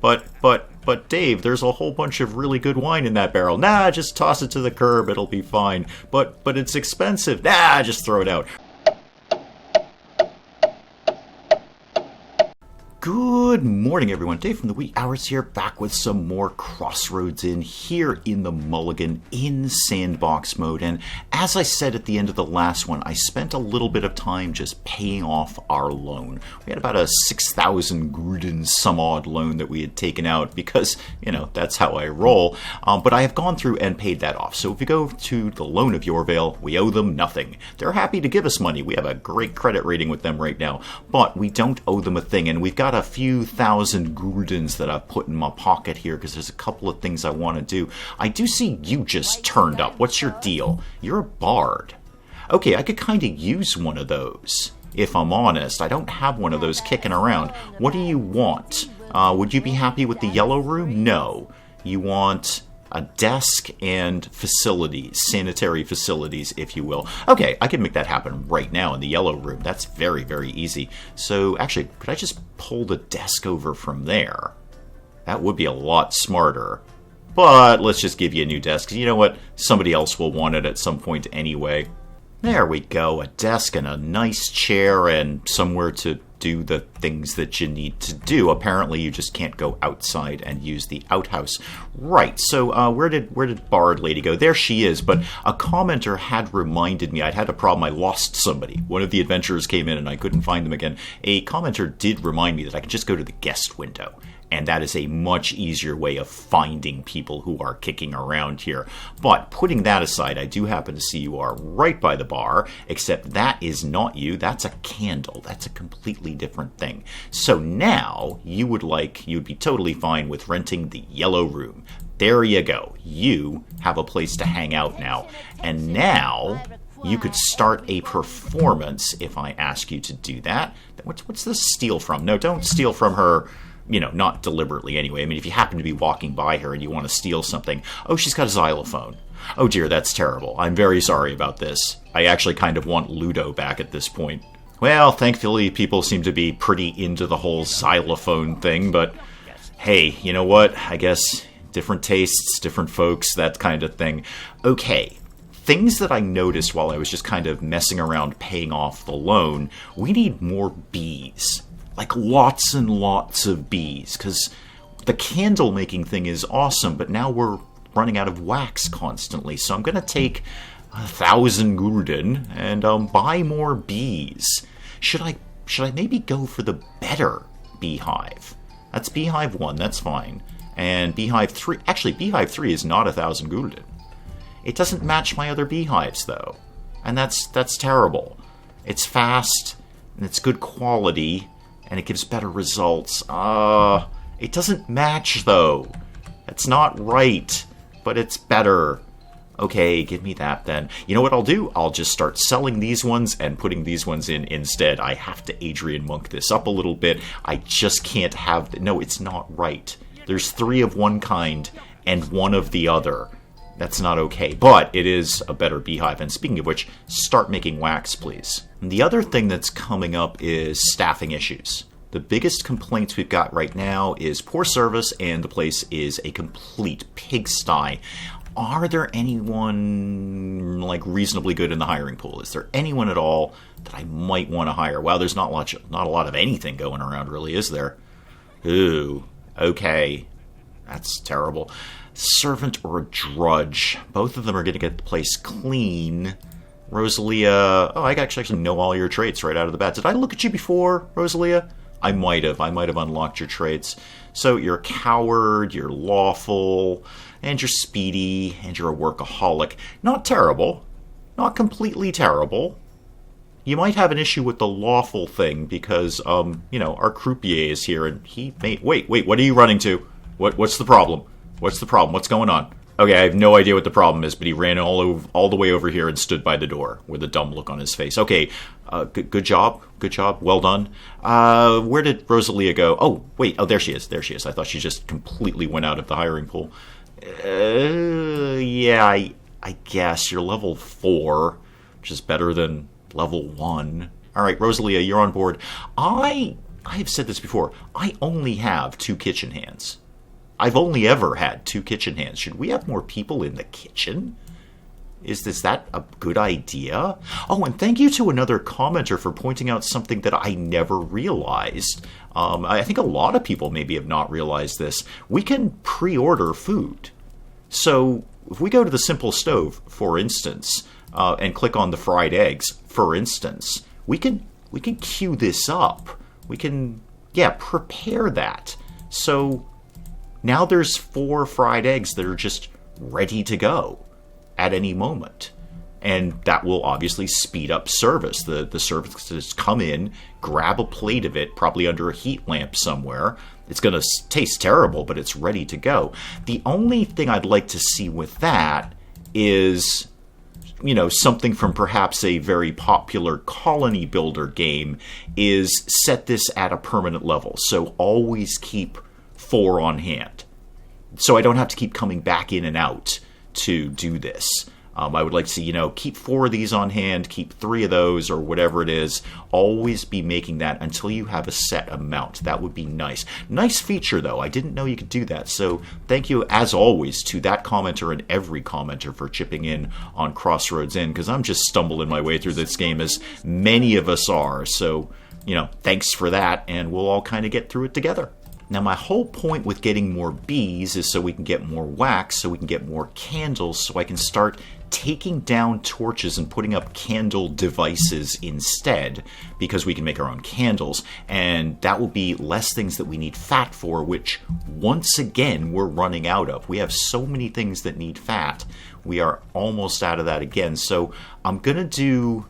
But Dave, there's a whole bunch of really good wine in that barrel. Nah, just toss it to the curb, it'll be fine. But it's expensive. Nah, just throw it out. Good morning, everyone. Dave from the Wee Hours here, back with some more Crossroads Inn here in the Mulligan in Sandbox mode. And as I said at the end of the last one, I spent a little bit of time just paying off our loan. We had about a 6,000 gulden some odd loan that we had taken out because, that's how I roll. But I have gone through and paid that off. So if you go to the Loan of Yorvale, we owe them nothing. They're happy to give us money. We have a great credit rating with them right now, but we don't owe them a thing. And we've got a few thousand guldens that I've put in my pocket here because there's a couple of things I want to do. I do see you just turned up. What's your deal? You're a bard. Okay, I could kind of use one of those, if I'm honest. I don't have one of those kicking around. What do you want? Would you be happy with the yellow room? No. You want a desk and facilities, sanitary facilities, if you will. Okay, I can make that happen right now in the yellow room. That's very, very easy. So, actually, could I just pull the desk over from there? That would be a lot smarter. But let's just give you a new desk. You know what? Somebody else will want it at some point anyway. There we go. A desk and a nice chair and somewhere to do the things that you need to do. Apparently, you just can't go outside and use the outhouse. Right, so where did Bard Lady go? There she is, but a commenter had reminded me. I'd had a problem. I lost somebody. One of the adventurers came in and I couldn't find them again. A commenter did remind me that I could just go to the guest window. And that is a much easier way of finding people who are kicking around here. But putting that aside, I do happen to see you are right by the bar, except that is not you. That's a candle. That's a completely different thing. So now you'd be totally fine with renting the yellow room. There you go. You have a place to hang out now. And now you could start a performance if I ask you to do that. What's this steal from? No, don't steal from her. Not deliberately anyway. I mean, if you happen to be walking by her and you want to steal something, oh, she's got a xylophone. Oh dear, that's terrible. I'm very sorry about this. I actually kind of want Ludo back at this point. Well, thankfully, people seem to be pretty into the whole xylophone thing, but hey, you know what? I guess different tastes, different folks, that kind of thing. Okay. Things that I noticed while I was just kind of messing around paying off the loan, we need more bees. Like lots and lots of bees, because the candle making thing is awesome, but now we're running out of wax constantly. So I'm going to take 1,000 gulden and buy more bees. Should I maybe go for the better beehive? That's beehive 1, that's fine. And beehive 3, actually beehive 3 is not 1,000 gulden. It doesn't match my other beehives though. And that's terrible. It's fast, and it's good quality, and it gives better results. It doesn't match, though. That's not right, but it's better. Okay, give me that, then. You know what I'll do? I'll just start selling these ones and putting these ones in instead. I have to Adrian Monk this up a little bit. I just can't have... No, it's not right. There's 3 of one kind and 1 of the other. That's not okay, but it is a better beehive. And speaking of which, start making wax, please. And the other thing that's coming up is staffing issues. The biggest complaints we've got right now is poor service, and the place is a complete pigsty. Are there anyone reasonably good in the hiring pool? Is there anyone at all that I might want to hire? Well, there's not a lot of anything going around, really, is there? Ooh, okay. That's terrible. Servant or a drudge. Both of them are going to get the place clean. Rosalia, I actually know all your traits right out of the bat. Did I look at you before, Rosalia? I might have unlocked your traits. So you're a coward, you're lawful, and you're speedy, and you're a workaholic. Not terrible. Not completely terrible. You might have an issue with the lawful thing because, our croupier is here and he may... Wait, what are you running to? What's the problem? What's the problem? What's going on? Okay, I have no idea what the problem is, but he ran all the way over here and stood by the door with a dumb look on his face. Okay, good job. Well done. Where did Rosalia go? Oh, wait. Oh, there she is. I thought she just completely went out of the hiring pool. Yeah, I guess you're level 4, which is better than level 1. All right, Rosalia, you're on board. I I have said this before, I only have 2 kitchen hands. I've only ever had 2 kitchen hands. Should we have more people in the kitchen? Is that a good idea? Oh, and thank you to another commenter for pointing out something that I never realized. I think a lot of people maybe have not realized this. We can pre-order food. So if we go to the Simple Stove, for instance, and click on the fried eggs, for instance, we can queue this up. We can, prepare that. So now there's 4 fried eggs that are just ready to go at any moment. And that will obviously speed up service. The service just come in, grab a plate of it, probably under a heat lamp somewhere. It's going to taste terrible, but it's ready to go. The only thing I'd like to see with that is, something from perhaps a very popular colony builder game is set this at a permanent level. So always keep 4 on hand. So I don't have to keep coming back in and out to do this. I would like to see, keep 4 of these on hand, keep 3 of those, or whatever it is. Always be making that until you have a set amount. That would be nice. Nice feature, though. I didn't know you could do that. So thank you, as always, to that commenter and every commenter for chipping in on Crossroads Inn, because I'm just stumbling my way through this game, as many of us are. So, thanks for that, and we'll all kind of get through it together. Now, my whole point with getting more bees is so we can get more wax, so we can get more candles, so I can start taking down torches and putting up candle devices instead, because we can make our own candles, and that will be less things that we need fat for, which, once again, we're running out of. We have so many things that need fat. We are almost out of that again, so I'm going to do...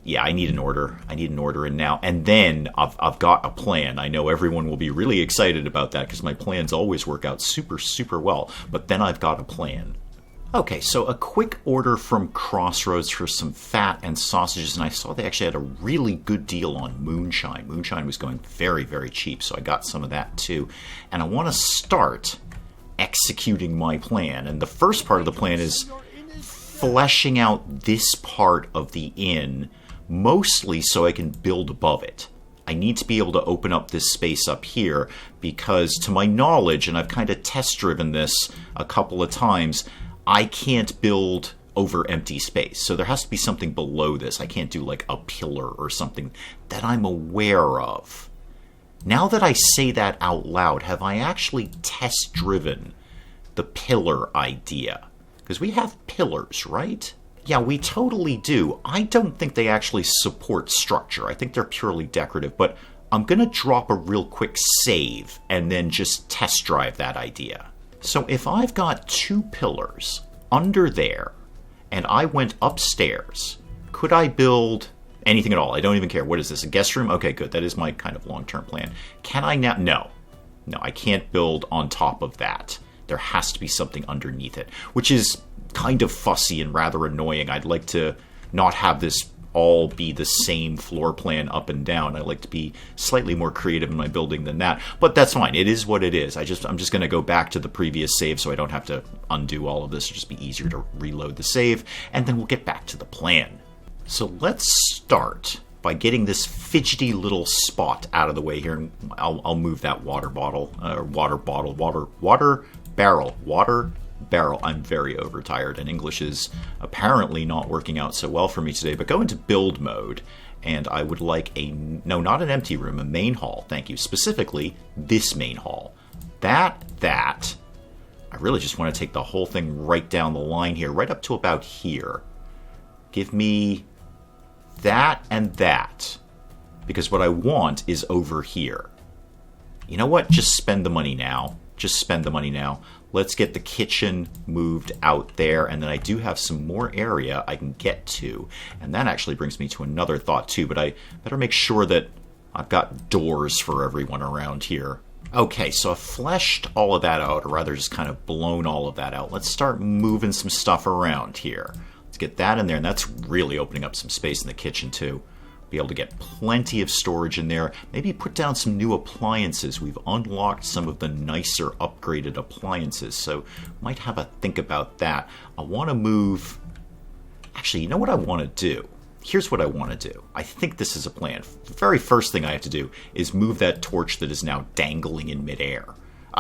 Yeah, I need an order. I need an order in now. And then I've got a plan. I know everyone will be really excited about that because my plans always work out super, super well. But then I've got a plan. Okay, so a quick order from Crossroads for some fat and sausages. And I saw they actually had a really good deal on moonshine. Moonshine was going very, very cheap. So I got some of that too. And I want to start executing my plan. And the first part of the plan is fleshing out this part of the inn, mostly so I can build above it. I need to be able to open up this space up here because, to my knowledge, and I've kind of test-driven this a couple of times, I can't build over empty space. So there has to be something below this. I can't do like a pillar or something that I'm aware of. Now that I say that out loud, have I actually test-driven the pillar idea? Because we have pillars, right? Yeah, we totally do. I don't think they actually support structure. I think they're purely decorative, but I'm going to drop a real quick save and then just test drive that idea. So if I've got 2 pillars under there and I went upstairs, could I build anything at all? I don't even care. What is this, a guest room? Okay, good. That is my kind of long-term plan. Can I now? No, I can't build on top of that. There has to be something underneath it, which is kind of fussy and rather annoying. I'd like to not have this all be the same floor plan up and down. I like to be slightly more creative in my building than that, but that's fine. It is what it is. I'm just going to go back to the previous save so I don't have to undo all of this. It'll just be easier to reload the save, and then we'll get back to the plan. So let's start by getting this fidgety little spot out of the way here, and I'll move that water barrel. I'm very overtired, and English is apparently not working out so well for me today. But go into build mode, and I would like not an empty room, a main hall. Thank you. Specifically, this main hall. That. I really just want to take the whole thing right down the line here, right up to about here. Give me that and that, because what I want is over here. You know what? Just spend the money now. Let's get the kitchen moved out there, and then I do have some more area I can get to. And that actually brings me to another thought too, but I better make sure that I've got doors for everyone around here. Okay, so I've fleshed all of that out, or rather just kind of blown all of that out. Let's start moving some stuff around here. Let's get that in there, and that's really opening up some space in the kitchen too. Be able to get plenty of storage in there. Maybe put down some new appliances. We've unlocked some of the nicer upgraded appliances, so might have a think about that. I want to move... Actually, you know what I want to do? here's what I want to do. I think this is a plan. The very first thing I have to do is move that torch that is now dangling in midair.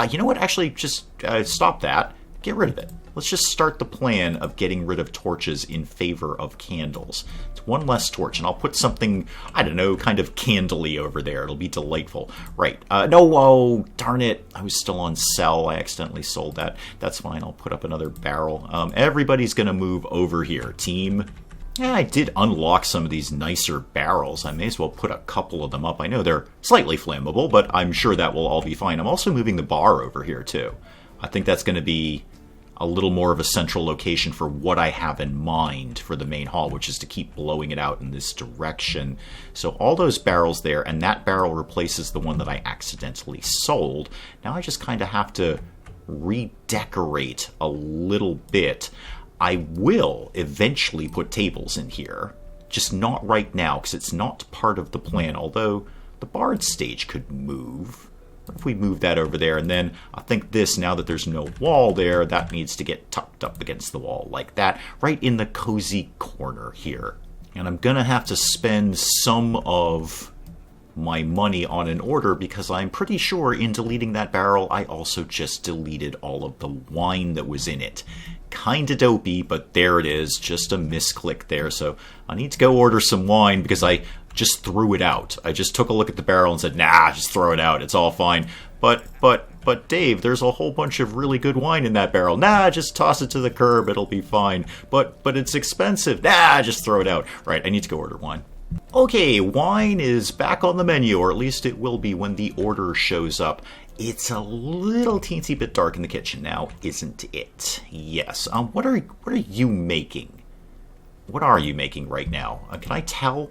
You know what? Actually, just stop that. Get rid of it. Let's just start the plan of getting rid of torches in favor of candles. It's one less torch, and I'll put something, I don't know, kind of candly over there. It'll be delightful. Right. No, oh, darn it. I was still on sell. I accidentally sold that. That's fine. I'll put up another barrel. Everybody's going to move over here. Team. Yeah, I did unlock some of these nicer barrels. I may as well put a couple of them up. I know they're slightly flammable, but I'm sure that will all be fine. I'm also moving the bar over here, too. I think that's going to be a little more of a central location for what I have in mind for the main hall, which is to keep blowing it out in this direction. So all those barrels there, and that barrel replaces the one that I accidentally sold. Now I just kind of have to redecorate a little bit. I will eventually put tables in here, just not right now, because it's not part of the plan, although the bard stage could move. What if we move that over there, and then I think this, now that there's no wall there, that needs to get tucked up against the wall like that, right in the cozy corner here. And I'm going to have to spend some of my money on an order, because I'm pretty sure in deleting that barrel, I also just deleted all of the wine that was in it. Kinda dopey, but there it is, just a misclick there. So I need to go order some wine, because I just threw it out. I just took a look at the barrel and said, nah, just throw it out, it's all fine. But Dave, there's a whole bunch of really good wine in that barrel. Nah, just toss it to the curb, it'll be fine. But it's expensive. Nah, just throw it out. Right, I need to go order wine. Okay, wine is back on the menu, or at least it will be when the order shows up. It's a little teensy bit dark in the kitchen now, isn't it? Yes. What are you making? What are you making right now? Can I tell?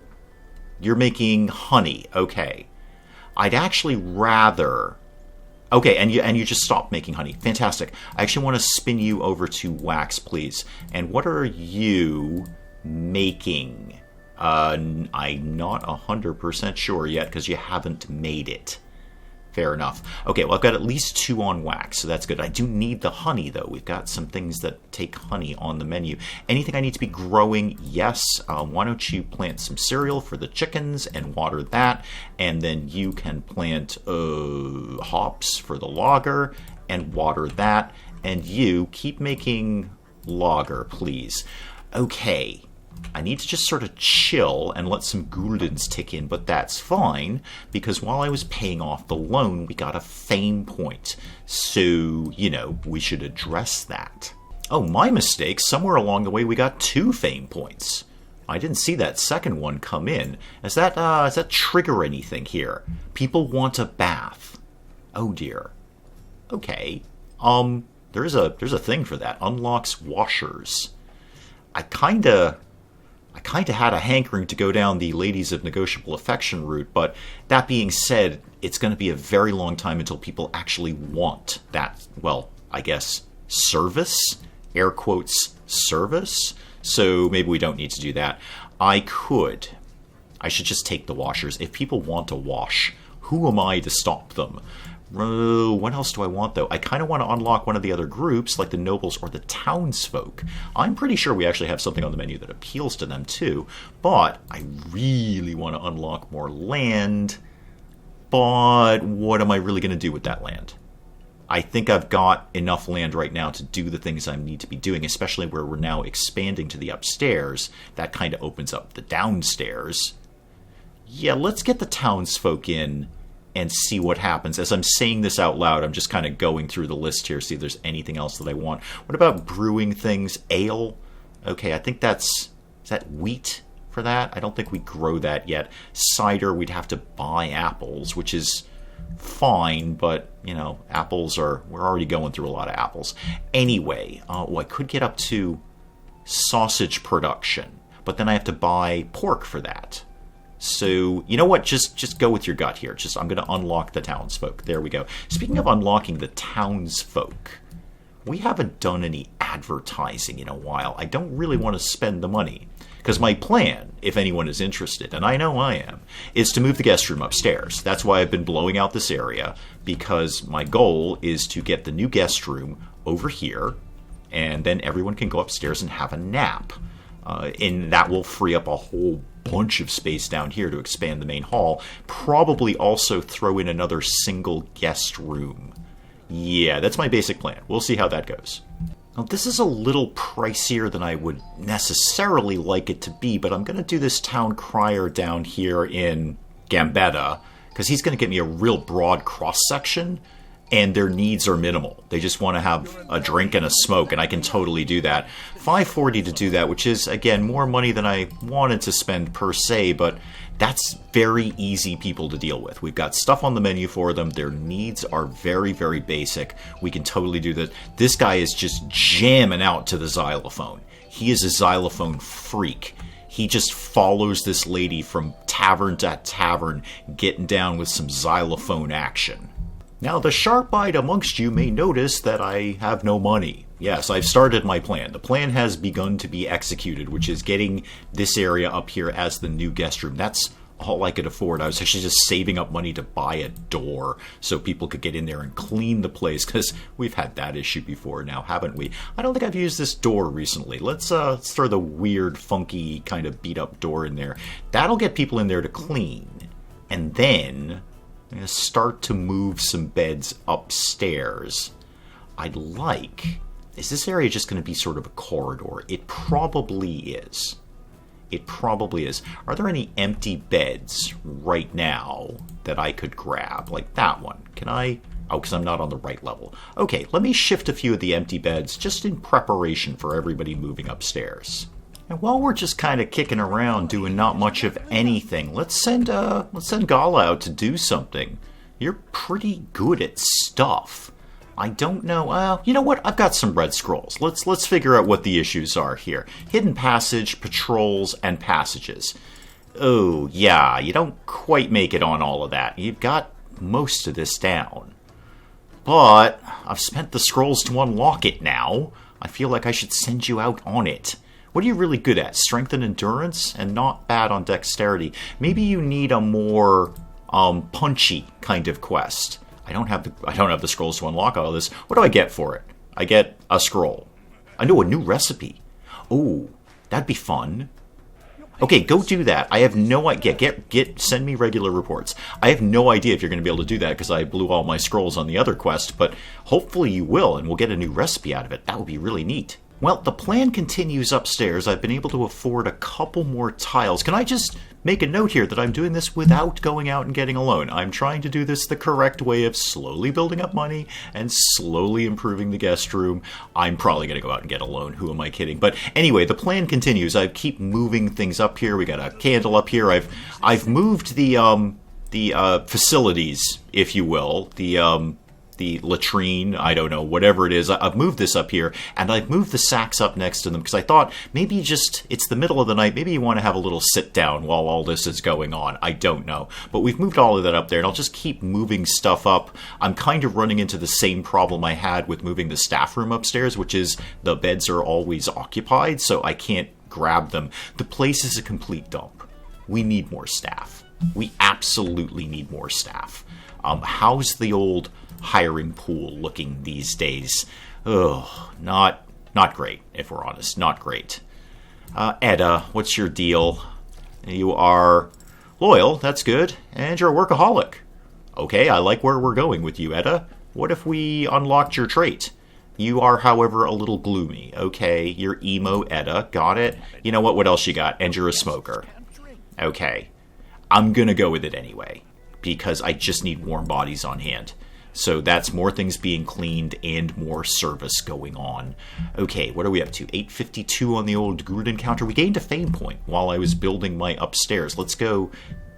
You're making honey. Okay. I'd actually rather. Okay, and you just stopped making honey. Fantastic. I actually want to spin you over to wax, please. And what are you making? I'm not 100% sure yet, because you haven't made it. Fair enough. Okay, well, I've got at least 2 on wax, so that's good. I do need the honey, though. We've got some things that take honey on the menu. Anything I need to be growing? Yes. Why don't you plant some cereal for the chickens and water that, and then you can plant hops for the lager and water that, and you keep making lager, please. Okay. I need to just sort of chill and let some guldens tick in, but that's fine, because while I was paying off the loan, we got a fame point. So, we should address that. Oh, my mistake. Somewhere along the way, we got 2 fame points. I didn't see that second one come in. Does that trigger anything here? People want a bath. Oh, dear. Okay. There's a thing for that. Unlocks washers. I kinda had a hankering to go down the Ladies of Negotiable Affection route, but that being said, it's going to be a very long time until people actually want that, well, I guess, service? Air quotes, service? So maybe we don't need to do that. I should just take the washers. If people want to wash, who am I to stop them? What else do I want, though? I kind of want to unlock one of the other groups, like the nobles or the townsfolk. I'm pretty sure we actually have something on the menu that appeals to them, too. But I really want to unlock more land. But what am I really going to do with that land? I think I've got enough land right now to do the things I need to be doing, especially where we're now expanding to the upstairs. That kind of opens up the downstairs. Yeah, let's get the townsfolk in and see what happens. As I'm saying this out loud, I'm just kind of going through the list here, see if there's anything else that I want. What about brewing things? Ale? Okay, I think is that wheat for that? I don't think we grow that yet. Cider, we'd have to buy apples, which is fine, but, apples we're already going through a lot of apples. Anyway, I could get up to sausage production, but then I have to buy pork for that. So, you know what? Just go with your gut here. I'm going to unlock the townsfolk. There we go. Speaking of unlocking the townsfolk, we haven't done any advertising in a while. I don't really want to spend the money, because my plan, if anyone is interested, and I know I am, is to move the guest room upstairs. That's why I've been blowing out this area, because my goal is to get the new guest room over here, and then everyone can go upstairs and have a nap. And that will free up a whole bunch of space down here to expand the main hall. Probably also throw in another single guest room. Yeah, that's my basic plan. We'll see how that goes. Now, this is a little pricier than I would necessarily like it to be, but I'm going to do this town crier down here in Gambetta, because he's going to get me a real broad cross-section, and their needs are minimal. They just want to have a drink and a smoke, and I can totally do that. 540 to do that, which is, again, more money than I wanted to spend per se, but that's very easy people to deal with. We've got stuff on the menu for them. Their needs are very, very basic. We can totally do that. This guy is just jamming out to the xylophone. He is a xylophone freak. He just follows this lady from tavern to tavern, getting down with some xylophone action. Now, the sharp-eyed amongst you may notice that I have no money. Yes, I've started my plan. The plan has begun to be executed, which is getting this area up here as the new guest room. That's all I could afford. I was actually just saving up money to buy a door so people could get in there and clean the place, because we've had that issue before now, haven't we? I don't think I've used this door recently. Let's throw the weird, funky, kind of beat-up door in there. That'll get people in there to clean. And then I'm going to start to move some beds upstairs. I'd like... Is this area just going to be sort of a corridor? It probably is. It probably is. Are there any empty beds right now that I could grab? Like that one. Can I? Oh, because I'm not on the right level. Okay, let me shift a few of the empty beds just in preparation for everybody moving upstairs. And while we're just kind of kicking around doing not much of anything, let's send Gala out to do something. You're pretty good at stuff. I don't know. You know what? I've got some red scrolls. Let's figure out what the issues are here. Hidden passage, patrols, and passages. Oh, yeah, you don't quite make it on all of that. You've got most of this down. But I've spent the scrolls to unlock it now. I feel like I should send you out on it. What are you really good at? Strength and endurance, and not bad on dexterity. Maybe you need a more punchy kind of quest. I don't have the scrolls to unlock all of this. What do I get for it? I get a scroll. I know, a new recipe. Oh, that'd be fun. Okay, go do that. I have no idea. Send me regular reports. I have no idea if you're going to be able to do that because I blew all my scrolls on the other quest, but hopefully you will, and we'll get a new recipe out of it. That would be really neat. Well, the plan continues upstairs. I've been able to afford a couple more tiles. Can I just make a note here that I'm doing this without going out and getting a loan? I'm trying to do this the correct way of slowly building up money and slowly improving the guest room. I'm probably going to go out and get a loan. Who am I kidding? But anyway, the plan continues. I keep moving things up here. We got a candle up here. I've moved the facilities, if you will, the latrine, I don't know, whatever it is. I've moved this up here, and I've moved the sacks up next to them, because I thought maybe it's the middle of the night, maybe you want to have a little sit down while all this is going on. I don't know. But we've moved all of that up there, and I'll just keep moving stuff up. I'm kind of running into the same problem I had with moving the staff room upstairs, which is the beds are always occupied, so I can't grab them. The place is a complete dump. We need more staff. We absolutely need more staff. How's the old hiring pool looking these days? Oh, not great, if we're honest. Not great. Edda, what's your deal? You are loyal, that's good, and you're a workaholic. Okay, I like where we're going with you, Edda. What if we unlocked your trait? You are, however, a little gloomy. Okay, you're emo, Edda. Got it? You know what else you got? And you're a smoker. Okay. I'm gonna go with it anyway, because I just need warm bodies on hand. So that's more things being cleaned and more service going on. Okay, what are we up to? 852 on the old Gurden counter. We gained a fame point while I was building my upstairs. Let's go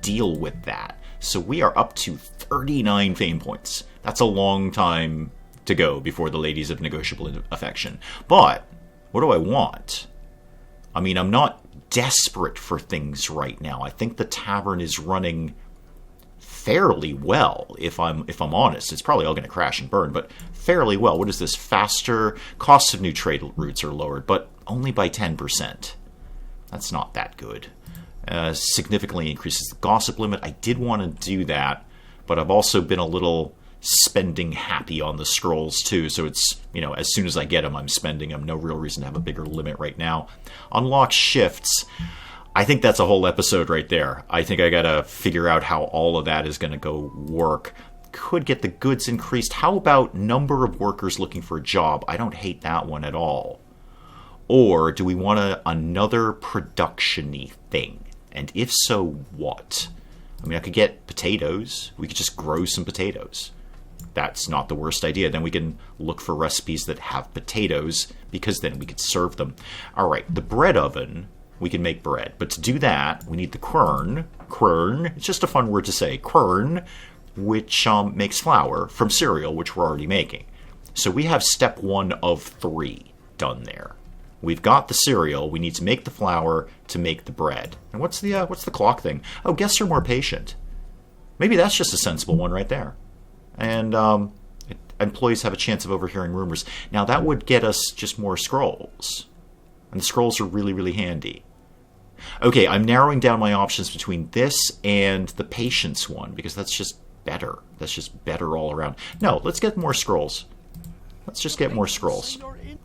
deal with that. So we are up to 39 fame points. That's a long time to go before the ladies of negotiable affection. But what do I want? I mean, I'm not desperate for things right now. I think the tavern is running fairly well, if I'm honest. It's probably all going to crash and burn, but fairly well. What is this? Faster costs of new trade routes are lowered, but only by 10%. That's not that good. Significantly increases the gossip limit. I did want to do that, but I've also been a little spending happy on the scrolls too, so it's, as soon as I get them, I'm spending them. No real reason to have a bigger limit right now. Unlock shifts. I think that's a whole episode right there. I think I gotta figure out how all of that is gonna go work. Could get the goods increased. How about number of workers looking for a job? I don't hate that one at all. Or do we want another production-y thing? And if so, what? I mean, I could get potatoes. We could just grow some potatoes. That's not the worst idea. Then we can look for recipes that have potatoes, because then we could serve them. All right, the bread oven, we can make bread. But to do that, we need the quern. Quern, it's just a fun word to say. Quern, which makes flour from cereal, which we're already making. So we have step 1 of 3 done there. We've got the cereal. We need to make the flour to make the bread. And what's the clock thing? Oh, guests are more patient. Maybe that's just a sensible one right there. And employees have a chance of overhearing rumors. Now that would get us just more scrolls. And the scrolls are really, really handy. Okay, I'm narrowing down my options between this and the patience one, because that's just better. That's just better all around. No, let's get more scrolls. Let's just get more scrolls.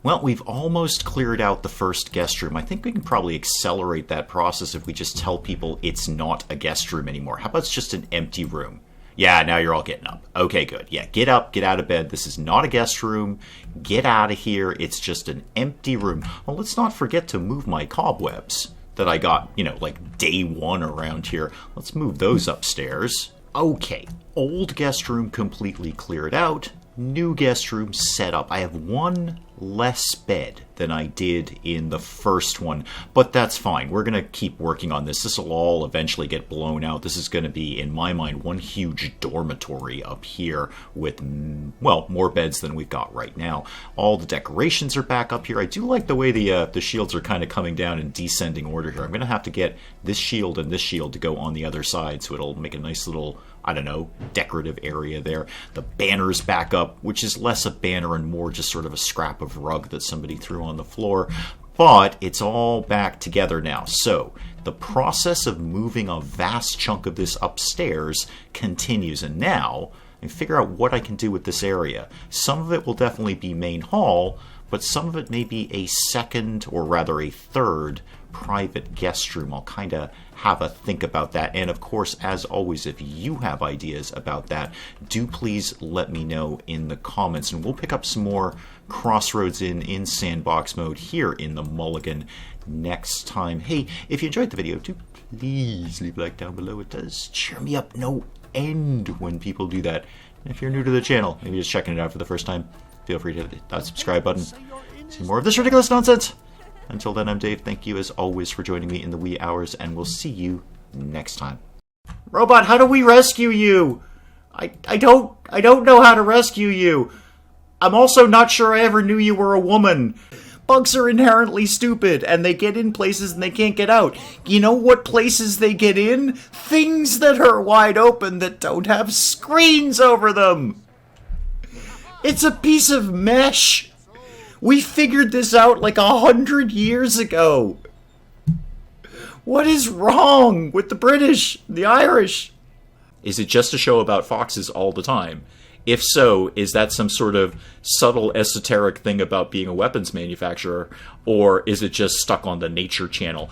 Well, we've almost cleared out the first guest room. I think we can probably accelerate that process if we just tell people it's not a guest room anymore. How about it's just an empty room? Yeah, now you're all getting up. Okay, good. Yeah, get up, get out of bed. This is not a guest room. Get out of here. It's just an empty room. Well, let's not forget to move my cobwebs that I got, like day 1 around here. Let's move those upstairs. Okay, old guest room completely cleared out. New guest room set up. I have 1 less bed than I did in the first one, but that's fine. We're going to keep working on this. This will all eventually get blown out. This is going to be, in my mind, one huge dormitory up here with, well, more beds than we've got right now. All the decorations are back up here. I do like the way the shields are kind of coming down in descending order here. I'm going to have to get this shield and this shield to go on the other side, so it'll make a nice little, I don't know, decorative area there. The banner's back up, which is less a banner and more just sort of a scrap of rug that somebody threw on the floor. But it's all back together now. So the process of moving a vast chunk of this upstairs continues. And now I figure out what I can do with this area. Some of it will definitely be main hall, but some of it may be a second, or rather a third, private guest room. I'll kind of have a think about that. And of course, as always, if you have ideas about that, do please let me know in the comments. And we'll pick up some more Crossroads Inn in Sandbox mode here in the Mulligan next time. Hey, if you enjoyed the video, do please leave a like down below. It does cheer me up no end when people do that. And if you're new to the channel, maybe just checking it out for the first time, feel free to hit that subscribe button. See more of this ridiculous nonsense. Until then, I'm Dave. Thank you as always for joining me in the wee hours, and we'll see you next time. Robot, how do we rescue you? I don't know how to rescue you. I'm also not sure I ever knew you were a woman. Bugs are inherently stupid, and they get in places and they can't get out. You know what places they get in? Things that are wide open that don't have screens over them. It's a piece of mesh. We figured this out like 100 years ago. What is wrong with the British, the Irish? Is it just a show about foxes all the time? If so, is that some sort of subtle esoteric thing about being a weapons manufacturer, or is it just stuck on the Nature Channel?